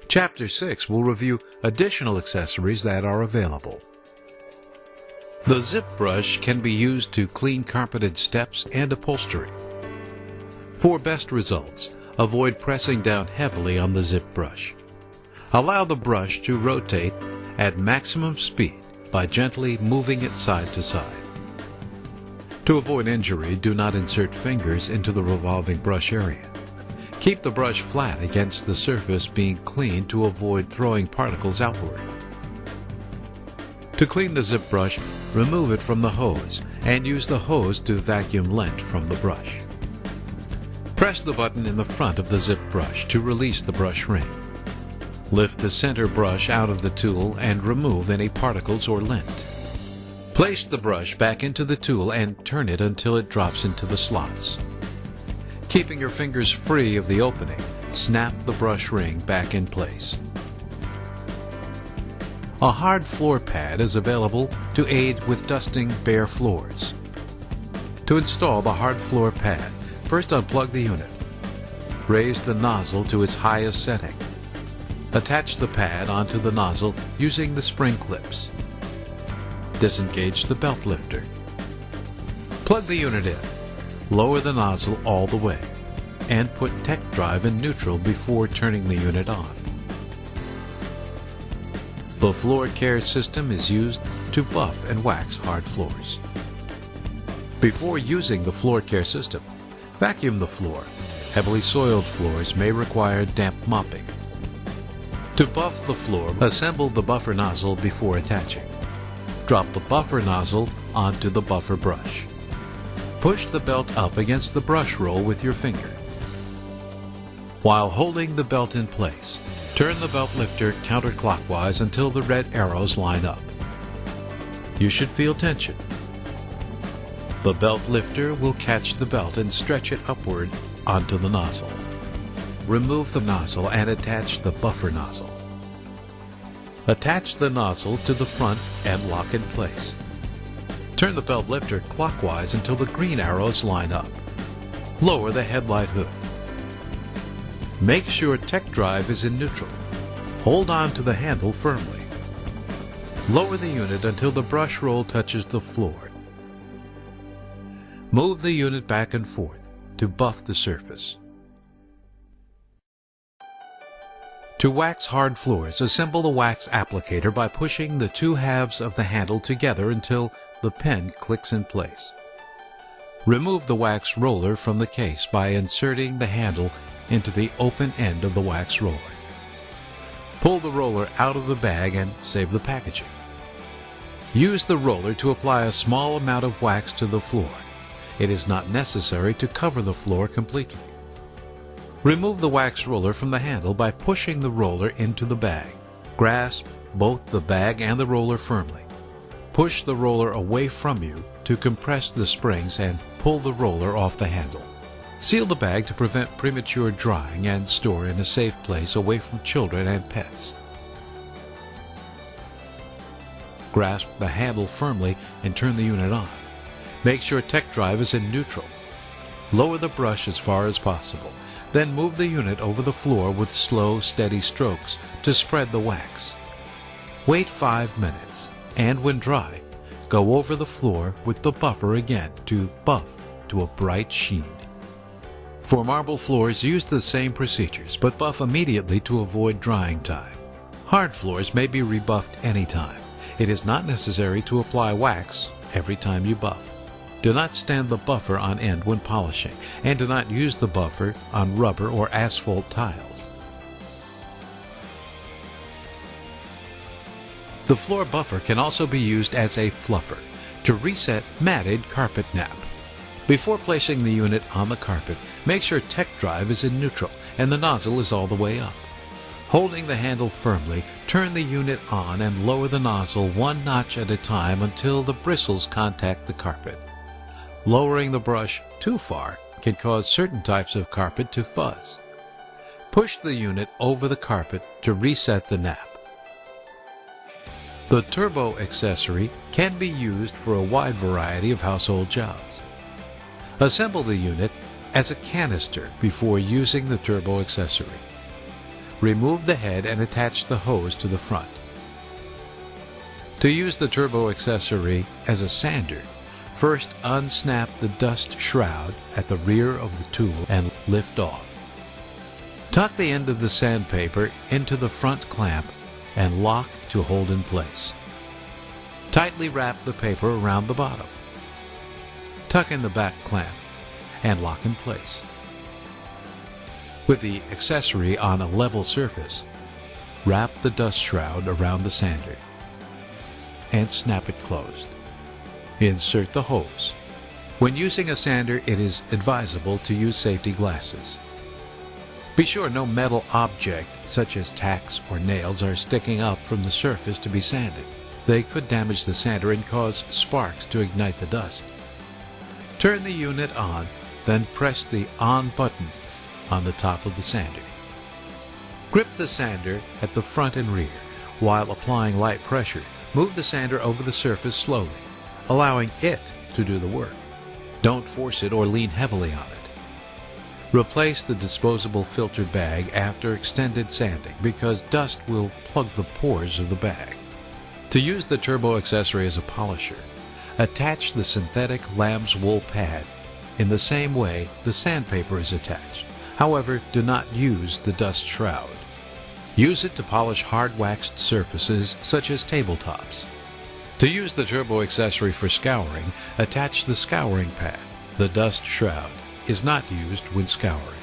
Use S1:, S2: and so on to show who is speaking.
S1: Chapter 6 will review additional accessories that are available. The zip brush can be used to clean carpeted steps and upholstery. For best results, avoid pressing down heavily on the zip brush. Allow the brush to rotate at maximum speed by gently moving it side to side. To avoid injury, do not insert fingers into the revolving brush area. Keep the brush flat against the surface being cleaned to avoid throwing particles outward. To clean the zip brush, remove it from the hose and use the hose to vacuum lint from the brush. Press the button in the front of the zip brush to release the brush ring. Lift the center brush out of the tool and remove any particles or lint. Place the brush back into the tool and turn it until it drops into the slots. Keeping your fingers free of the opening, snap the brush ring back in place. A hard floor pad is available to aid with dusting bare floors. To install the hard floor pad, first unplug the unit. Raise the nozzle to its highest setting. Attach the pad onto the nozzle using the spring clips. Disengage the belt lifter. Plug the unit in. Lower the nozzle all the way, and put tech drive in neutral before turning the unit on. The floor care system is used to buff and wax hard floors. Before using the floor care system, vacuum the floor. Heavily soiled floors may require damp mopping. To buff the floor, assemble the buffer nozzle before attaching. Drop the buffer nozzle onto the buffer brush. Push the belt up against the brush roll with your finger. While holding the belt in place, turn the belt lifter counterclockwise until the red arrows line up. You should feel tension. The belt lifter will catch the belt and stretch it upward onto the nozzle. Remove the nozzle and attach the buffer nozzle. Attach the nozzle to the front and lock in place. Turn the belt lifter clockwise until the green arrows line up. Lower the headlight hood. Make sure tech drive is in neutral. Hold on to the handle firmly. Lower the unit until the brush roll touches the floor. Move the unit back and forth to buff the surface. To wax hard floors, assemble the wax applicator by pushing the two halves of the handle together until the pen clicks in place. Remove the wax roller from the case by inserting the handle into the open end of the wax roller. Pull the roller out of the bag and save the packaging. Use the roller to apply a small amount of wax to the floor. It is not necessary to cover the floor completely. Remove the wax roller from the handle by pushing the roller into the bag. Grasp both the bag and the roller firmly. Push the roller away from you to compress the springs and pull the roller off the handle. Seal the bag to prevent premature drying and store in a safe place away from children and pets. Grasp the handle firmly and turn the unit on. Make sure tech drive is in neutral. Lower the brush as far as possible. Then move the unit over the floor with slow, steady strokes to spread the wax. Wait 5 minutes, and when dry, go over the floor with the buffer again to buff to a bright sheen. For marble floors, use the same procedures, but buff immediately to avoid drying time. Hard floors may be rebuffed anytime. It is not necessary to apply wax every time you buff. Do not stand the buffer on end when polishing, and do not use the buffer on rubber or asphalt tiles. The floor buffer can also be used as a fluffer to reset matted carpet nap. Before placing the unit on the carpet, make sure tech drive is in neutral and the nozzle is all the way up. Holding the handle firmly, turn the unit on and lower the nozzle 1 notch at a time until the bristles contact the carpet. Lowering the brush too far can cause certain types of carpet to fuzz. Push the unit over the carpet to reset the nap. The turbo accessory can be used for a wide variety of household jobs. Assemble the unit as a canister before using the turbo accessory. remove the head and attach the hose to the front. To use the turbo accessory as a sander, first unsnap the dust shroud at the rear of the tool and lift off. Tuck the end of the sandpaper into the front clamp and lock to hold in place. Tightly wrap the paper around the bottom. Tuck in the back clamp and lock in place. With the accessory on a level surface, wrap the dust shroud around the sander and snap it closed. Insert the hose. When using a sander, it is advisable to use safety glasses. Be sure no metal object, such as tacks or nails, are sticking up from the surface to be sanded. They could damage the sander and cause sparks to ignite the dust. Turn the unit on, then press the on button on the top of the sander. Grip the sander at the front and rear. While applying light pressure, move the sander over the surface slowly, allowing it to do the work. Don't force it or lean heavily on it. Replace the disposable filter bag after extended sanding because dust will plug the pores of the bag. To use the turbo accessory as a polisher, attach the synthetic lamb's wool pad in the same way the sandpaper is attached. However, do not use the dust shroud. Use it to polish hard waxed surfaces such as tabletops. To use the turbo accessory for scouring, attach the scouring pad. The dust shroud is not used when scouring.